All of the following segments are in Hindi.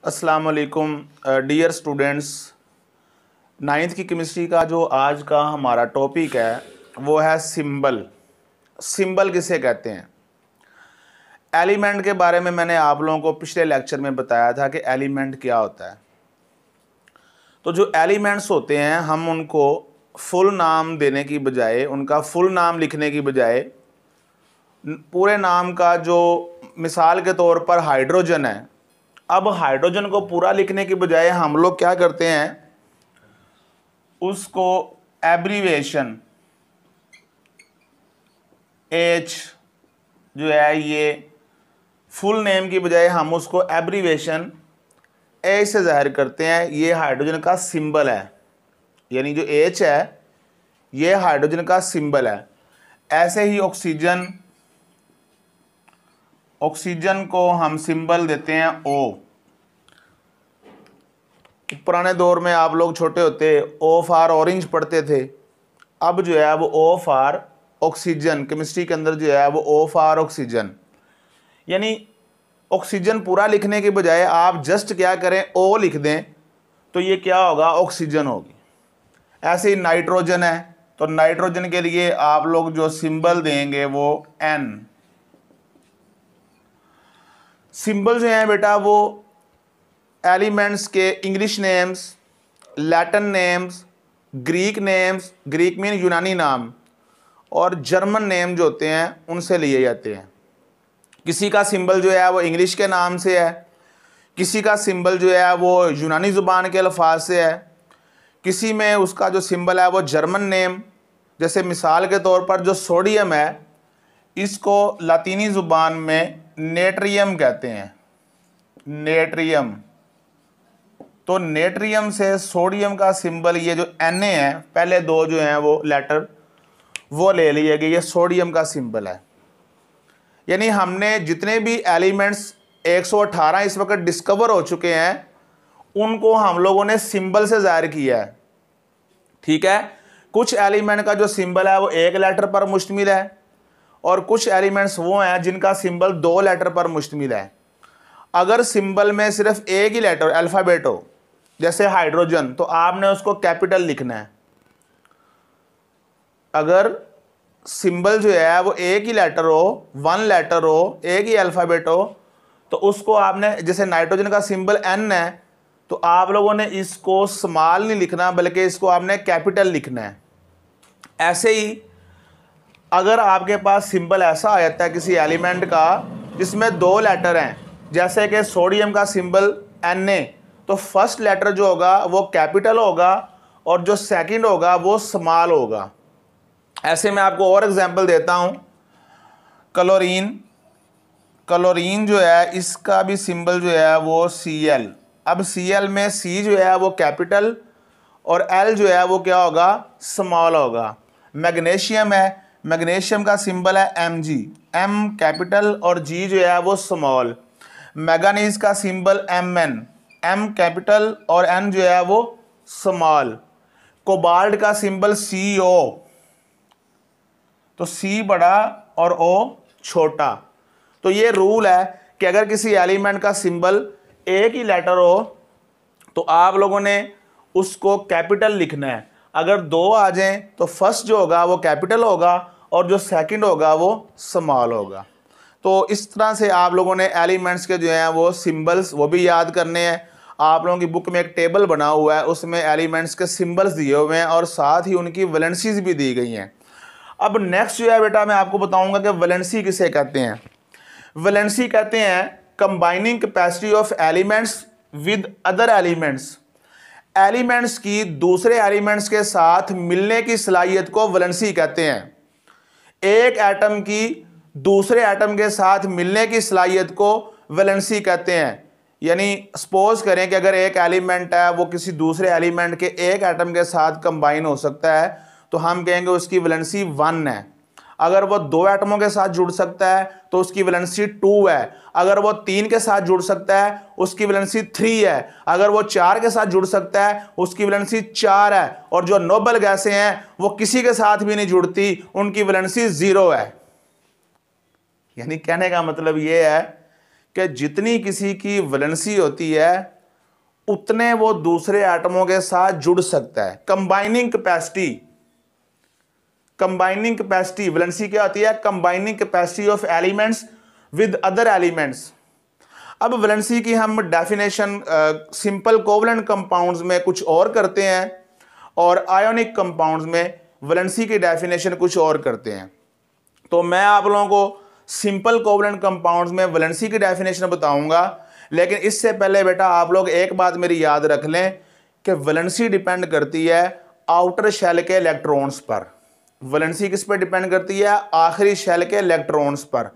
अस्सलाम वालेकुम डियर स्टूडेंट्स। नाइन्थ की केमिस्ट्री का जो आज का हमारा टॉपिक है वो है सिंबल। सिंबल किसे कहते हैं? एलिमेंट के बारे में मैंने आप लोगों को पिछले लेक्चर में बताया था कि एलिमेंट क्या होता है। तो जो एलिमेंट्स होते हैं हम उनको फुल नाम देने की बजाय, उनका फुल नाम लिखने की बजाय पूरे नाम का, जो मिसाल के तौर पर हाइड्रोजन है, अब हाइड्रोजन को पूरा लिखने की बजाय हम लोग क्या करते हैं, उसको एब्रीविएशन एच जो है, ये फुल नेम की बजाय हम उसको एब्रीविएशन ए से जाहिर करते हैं। ये हाइड्रोजन का सिंबल है, यानी जो एच है ये हाइड्रोजन का सिंबल है। ऐसे ही ऑक्सीजन को हम सिंबल देते हैं ओ। पुराने दौर में आप लोग छोटे होते ओ फॉर ऑरेंज पढ़ते थे, अब जो है वो ओ फॉर ऑक्सीजन, केमिस्ट्री के अंदर जो है वो ओ फॉर ऑक्सीजन। यानी ऑक्सीजन पूरा लिखने के बजाय आप जस्ट क्या करें, ओ लिख दें, तो ये क्या होगा, ऑक्सीजन होगी। ऐसे ही नाइट्रोजन है, तो नाइट्रोजन के लिए आप लोग जो सिंबल देंगे वो एन। सिंबल जो है बेटा वो एलिमेंट्स के English names, Latin names, Greek names, Greek mean यूनानी नाम, और जर्मन नेम जो होते हैं उनसे लिए जाते हैं। किसी का सिंबल जो है वो इंग्लिश के नाम से है, किसी का सिंबल जो है वो यूनानी ज़ुबान के अल्फाज से है, किसी में उसका जो सिंबल है वो जर्मन नेम। जैसे मिसाल के तौर पर जो सोडियम है, इसको लातीनी ज़ुबान में नेट्रियम कहते हैं, नेट्रियम। तो नेट्रियम से सोडियम का सिंबल ये जो Na है, पहले दो जो हैं वो लेटर वो ले लिए गए, ये सोडियम का सिंबल है। यानी हमने जितने भी एलिमेंट्स 118 इस वक्त डिस्कवर हो चुके हैं उनको हम लोगों ने सिंबल से जाहिर किया है। ठीक है, कुछ एलिमेंट का जो सिंबल है वो एक लेटर पर मुश्तमिल है, और कुछ एलिमेंट्स वो हैं जिनका सिंबल दो लेटर पर मुश्तमिल है। अगर सिंबल में सिर्फ एक ही लेटर अल्फ़ाबेट हो, जैसे हाइड्रोजन, तो आपने उसको कैपिटल लिखना है। अगर सिंबल जो है वो एक ही लेटर हो, वन लेटर हो, एक ही अल्फ़ाबेट हो, तो उसको आपने, जैसे नाइट्रोजन का सिंबल N है, तो आप लोगों ने इसको स्मॉल नहीं लिखना बल्कि इसको आपने कैपिटल लिखना है। ऐसे ही अगर आपके पास सिंबल ऐसा आ जाता है किसी एलिमेंट का जिसमें दो लेटर हैं, जैसे कि सोडियम का सिंबल Na, तो फर्स्ट लेटर जो होगा वो कैपिटल होगा और जो सेकंड होगा वो स्मॉल होगा। ऐसे मैं आपको और एग्जांपल देता हूं, क्लोरीन। क्लोरीन जो है इसका भी सिंबल जो है वो Cl। अब Cl में C जो है वो कैपिटल और L जो है वो क्या होगा, स्मॉल होगा। मैग्नीशियम है, मैग्नीशियम का सिंबल है Mg, M कैपिटल और G जो है वो स्मॉल। मैंगनीज का सिंबल Mn, M कैपिटल और N जो है वो स्मॉल। कोबाल्ट का सिंबल Co, तो C बड़ा और O छोटा। तो ये रूल है कि अगर किसी एलिमेंट का सिंबल एक ही लेटर हो तो आप लोगों ने उसको कैपिटल लिखना है। अगर दो आ जाएं तो फर्स्ट जो होगा वो कैपिटल होगा और जो सेकंड होगा वो स्मॉल होगा। तो इस तरह से आप लोगों ने एलिमेंट्स के जो हैं वो सिंबल्स वो भी याद करने हैं। आप लोगों की बुक में एक टेबल बना हुआ है, उसमें एलिमेंट्स के सिंबल्स दिए हुए हैं और साथ ही उनकी वैलेंसीज भी दी गई हैं। अब नेक्स्ट जो है बेटा मैं आपको बताऊंगा कि वैलेंसी किसे कहते हैं। वैलेंसी कहते हैं combining capacity of elements with other elements. Elements की दूसरे एलिमेंट्स के साथ मिलने की सलाहियत को वैलेंसी कहते हैं। एक एटम की दूसरे एटम के साथ मिलने की सलाहियत को वैलेंसी कहते हैं। यानी सपोज करें कि अगर एक एलिमेंट है वो किसी दूसरे एलिमेंट के एक एटम के साथ कंबाइन हो सकता है तो हम कहेंगे उसकी वैलेंसी 1 है। अगर वो दो एटमों के साथ जुड़ सकता है तो उसकी वैलेंसी 2 है। अगर वो 3 के साथ जुड़ सकता है उसकी वैलेंसी 3 है। अगर वो 4 के साथ जुड़ सकता है उसकी वैलेंसी 4 है। और जो नोबल गैसें हैं वो किसी के साथ भी नहीं जुड़ती, उनकी वैलेंसी 0 है। यानी कहने का मतलब ये है कि जितनी किसी की वैलेंसी होती है उतने वो दूसरे एटमों के साथ जुड़ सकता है। कंबाइनिंग कैपेसिटी वैलेंसी क्या होती है? Combining capacity of elements with other elements. अब वैलेंसी की हम डेफिनेशन सिंपल कोवलेंट कंपाउंड्स में कुछ और करते हैं और आयोनिक कंपाउंड्स में वैलेंसी की डेफिनेशन कुछ और करते हैं। तो मैं आप लोगों को सिंपल कोवलेंट कंपाउंड्स में वैलेंसी की डेफिनेशन बताऊंगा, लेकिन इससे पहले बेटा आप लोग एक बात मेरी याद रख लें कि वैलेंसी डिपेंड करती है आउटर शेल के इलेक्ट्रॉन्स पर। वैलेंसी किस पर डिपेंड करती है? आखिरी शेल के इलेक्ट्रॉन्स पर।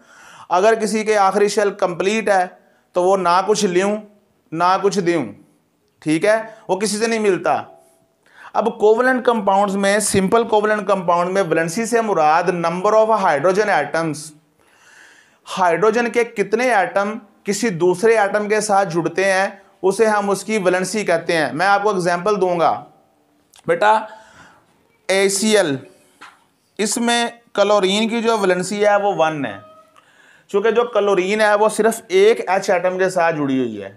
अगर किसी के आखिरी शेल कंप्लीट है तो वो ना कुछ लूं ना कुछ दूं, ठीक है, वो किसी से नहीं मिलता। अब कोवलेंट कंपाउंड्स में, सिंपल कोवलेंट कंपाउंड में वैलेंसी से मुराद number of hydrogen atoms, hydrogen के कितने एटम किसी दूसरे एटम के साथ जुड़ते हैं उसे हम उसकी वैलेंसी कहते हैं। मैं आपको एग्जांपल दूंगा बेटा, ACl, इसमें क्लोरीन की जो वैलेंसी है वो 1 है, क्योंकि जो क्लोरीन है वो सिर्फ एक H एटम के साथ जुड़ी हुई है।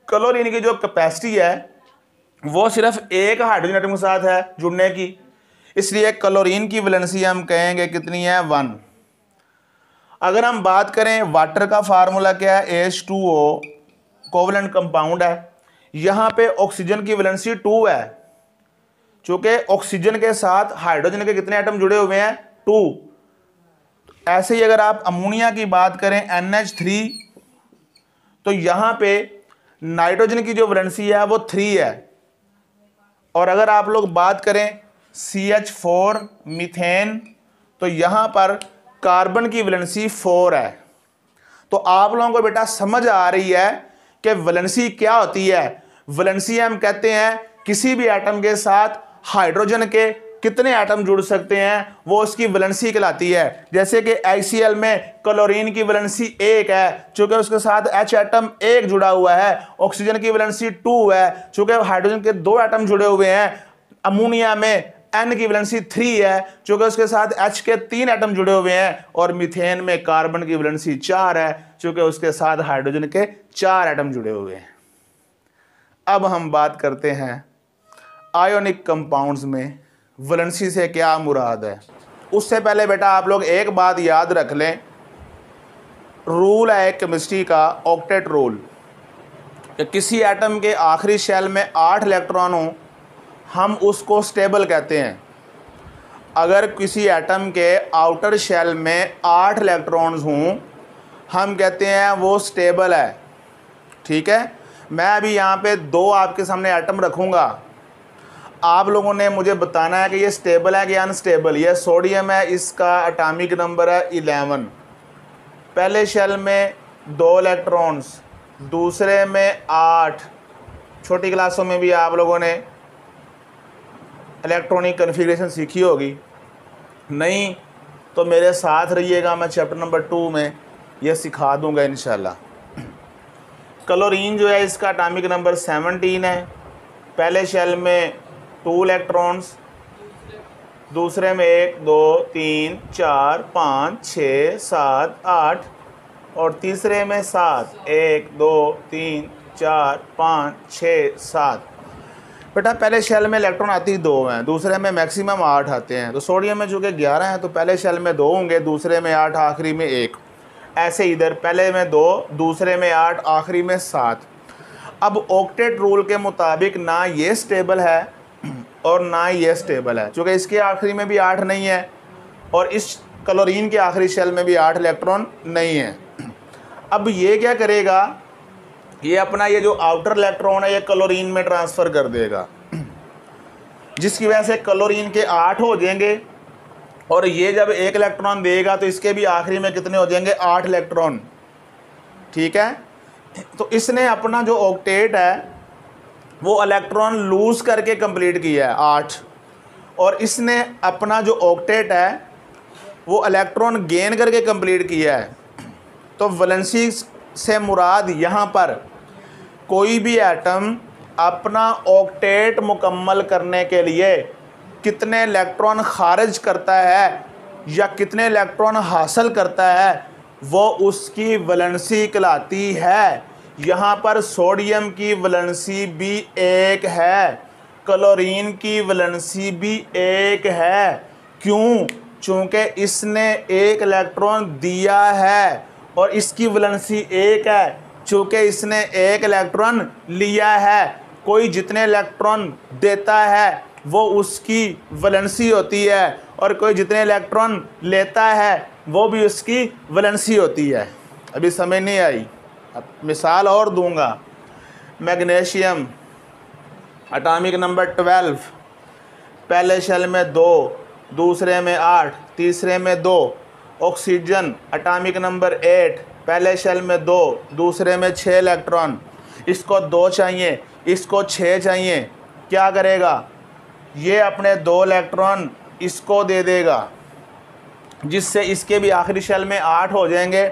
क्लोरीन की जो कैपेसिटी है वो सिर्फ एक हाइड्रोजन एटम के साथ है जुड़ने की, इसलिए क्लोरीन की वैलेंसी हम कहेंगे कितनी है? 1। अगर हम बात करें वाटर का फार्मूला क्या है? H2O कोवलेंट कंपाउंड है, यहाँ पे ऑक्सीजन की वैलेंसी 2 है, क्योंकि ऑक्सीजन के साथ हाइड्रोजन के कितने एटम जुड़े हुए हैं? 2। ऐसे ही अगर आप अमोनिया की बात करें NH3, तो यहाँ पे नाइट्रोजन की जो वैलेंसी है वो 3 है। और अगर आप लोग बात करें CH4 मीथेन, तो यहाँ पर कार्बन की वैलेंसी 4 है। तो आप लोगों को बेटा समझ आ रही है कि वैलेंसी क्या होती है? वैलेंसी हम कहते हैं किसी भी एटम के साथ हाइड्रोजन के कितने एटम जुड़ सकते हैं, वो उसकी वैलेंसी कहलाती है। जैसे कि ACl में क्लोरीन की वैलेंसी 1 है, चूंकि उसके साथ H एटम 1 जुड़ा हुआ है। ऑक्सीजन की वैलेंसी 2 है, चूंकि हाइड्रोजन के 2 एटम जुड़े हुए हैं। अमोनिया में N की वैलेंसी 3 है, चूंकि उसके साथ H के 3 एटम जुड़े हुए हैं। और मीथेन में कार्बन की वैलेंसी 4 है, चूंकि उसके साथ हाइड्रोजन के 4 एटम जुड़े हुए हैं। अब हम बात करते हैं आयोनिक कंपाउंड्स में वैलेंसी से क्या मुराद है। उससे पहले बेटा आप लोग एक बात याद रख लें, रूल है केमिस्ट्री का, ऑक्टेट रूल, कि किसी एटम के आखिरी शेल में 8 इलेक्ट्रॉन हो हम उसको स्टेबल कहते हैं। अगर किसी एटम के आउटर शेल में 8 इलेक्ट्रॉन्स हों हम कहते हैं वो स्टेबल है, ठीक है। मैं अभी यहाँ पे 2 आपके सामने एटम रखूँगा, आप लोगों ने मुझे बताना है कि ये स्टेबल है कि अनस्टेबल। ये सोडियम है, इसका एटॉमिक नंबर है 11। पहले शेल में 2 इलेक्ट्रॉन्स, दूसरे में 8। छोटी क्लासों में भी आप लोगों ने इलेक्ट्रॉनिक कन्फिग्रेशन सीखी होगी, नहीं तो मेरे साथ रहिएगा, मैं चैप्टर नंबर 2 में ये सिखा दूंगा इंशाल्लाह। क्लोरीन जो है इसका एटॉमिक नंबर 17 है। पहले शेल में 2 इलेक्ट्रॉन्स, दूसरे में 1 2 3 4 5 6 7 8 और तीसरे में 7 1 2 3 4 5 6 7। बेटा पहले शेल में इलेक्ट्रॉन आती ही 2 हैं, दूसरे में मैक्सिमम 8 आते हैं। तो सोडियम में चूँकि 11 हैं तो पहले शेल में 2 होंगे, दूसरे में 8, आखिरी में 1। ऐसे इधर पहले में 2, दूसरे में 8, आखिरी में 7। अब ऑक्टेट रूल के मुताबिक ना ये स्टेबल है और ना ये स्टेबल है, क्योंकि इसके आखिरी में भी 8 नहीं है और इस क्लोरीन के आखिरी शेल में भी 8 इलेक्ट्रॉन नहीं है। अब ये क्या करेगा, ये अपना ये जो आउटर इलेक्ट्रॉन है ये क्लोरीन में ट्रांसफ़र कर देगा, जिसकी वजह से क्लोरीन के 8 हो जाएंगे। और ये जब 1 इलेक्ट्रॉन देगा तो इसके भी आखिरी में कितने हो जाएंगे? 8 इलेक्ट्रॉन, ठीक है। तो इसने अपना जो ऑक्टेट है वो इलेक्ट्रॉन लूज करके कंप्लीट किया है 8, और इसने अपना जो ऑक्टेट है वो इलेक्ट्रॉन गेन करके कंप्लीट किया है। तो वैलेंसी से मुराद यहाँ पर कोई भी एटम अपना ऑक्टेट मुकम्मल करने के लिए कितने इलेक्ट्रॉन खारिज करता है या कितने इलेक्ट्रॉन हासिल करता है, वो उसकी वैलेंसी कहलाती है। यहाँ पर सोडियम की वैलेंसी भी 1 है, क्लोरीन की वैलेंसी भी 1 है। क्यों? चूँकि इसने 1 इलेक्ट्रॉन दिया है और इसकी वैलेंसी 1 है, चूँकि इसने 1 इलेक्ट्रॉन लिया है। कोई जितने इलेक्ट्रॉन देता है वो उसकी वैलेंसी होती है, और कोई जितने इलेक्ट्रॉन लेता है वो भी उसकी वैलेंसी होती है। अभी समझ नहीं आई? अब मिसाल और दूंगा। मैग्नीशियम एटॉमिक नंबर 12, पहले शेल में 2, दूसरे में 8, तीसरे में 2। ऑक्सीजन एटॉमिक नंबर 8, पहले शेल में 2, दूसरे में 6 इलेक्ट्रॉन। इसको 2 चाहिए, इसको 6 चाहिए। क्या करेगा? ये अपने 2 इलेक्ट्रॉन इसको दे देगा, जिससे इसके भी आखिरी शेल में 8 हो जाएंगे,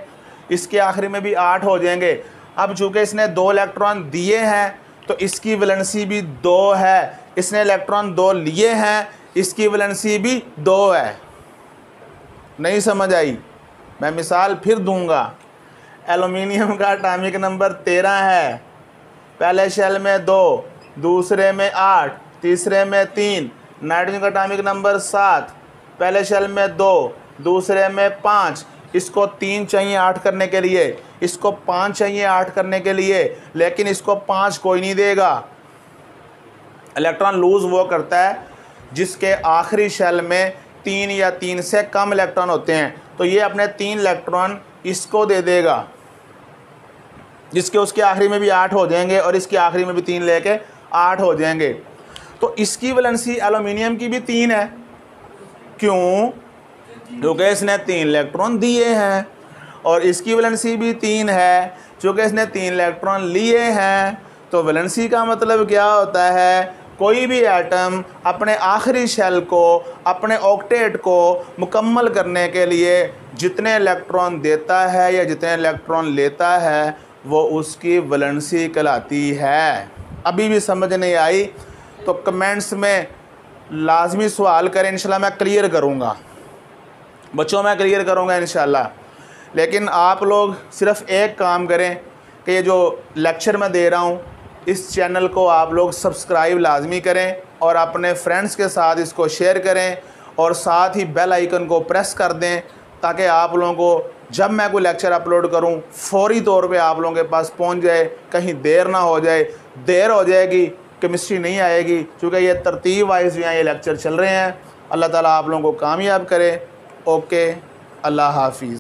इसके आखिरी में भी 8 हो जाएंगे। अब चूँकि इसने 2 इलेक्ट्रॉन दिए हैं तो इसकी वैलेंसी भी 2 है। इसने इलेक्ट्रॉन 2 लिए हैं, इसकी वैलेंसी भी 2 है। नहीं समझ आई? मैं मिसाल फिर दूंगा। एल्युमिनियम का एटॉमिक नंबर 13 है, पहले शेल में 2, दूसरे में 8, तीसरे में 3। नाइट्रोजन का एटॉमिक नंबर 7, पहले शेल में 2, दूसरे में 5। इसको 3 चाहिए 8 करने के लिए, इसको 5 चाहिए 8 करने के लिए, लेकिन इसको 5 कोई नहीं देगा। इलेक्ट्रॉन लूज वो करता है जिसके आखिरी शेल में 3 या 3 से कम इलेक्ट्रॉन होते हैं। तो ये अपने 3 इलेक्ट्रॉन इसको दे देगा, जिसके उसके आखिरी में भी 8 हो जाएंगे और इसके आखिरी में भी 3 लेके 8 हो जाएंगे। तो इसकी वैलेंसी एल्युमिनियम की भी 3 है। क्यों? क्योंकि इसने 3 इलेक्ट्रॉन दिए हैं, और इसकी वैलेंसी भी 3 है क्योंकि इसने 3 इलेक्ट्रॉन लिए हैं। तो वैलेंसी का मतलब क्या होता है? कोई भी एटम अपने आखिरी शेल को, अपने ऑक्टेट को मुकम्मल करने के लिए जितने इलेक्ट्रॉन देता है या जितने इलेक्ट्रॉन लेता है वो उसकी वैलेंसी कहलाती है। अभी भी समझ नहीं आई तो कमेंट्स में लाजमी सवाल करें, इंशाल्लाह मैं क्लियर करूँगा बच्चों, मैं क्लियर करूँगा इंशाल्लाह। लेकिन आप लोग सिर्फ़ एक काम करें कि ये जो लेक्चर मैं दे रहा हूँ इस चैनल को आप लोग सब्सक्राइब लाजमी करें और अपने फ्रेंड्स के साथ इसको शेयर करें, और साथ ही बेल आइकन को प्रेस कर दें ताकि आप लोगों को जब मैं कोई लेक्चर अपलोड करूं फौरी तौर पे आप लोगों के पास पहुंच जाए, कहीं देर ना हो जाए। देर हो जाएगी केमिस्ट्री नहीं आएगी, क्योंकि ये तरतीब वाइज यहाँ ये लेक्चर चल रहे हैं। अल्लाह ताला आप लोगों को कामयाब करे। ओके, अल्लाह हाफिज़।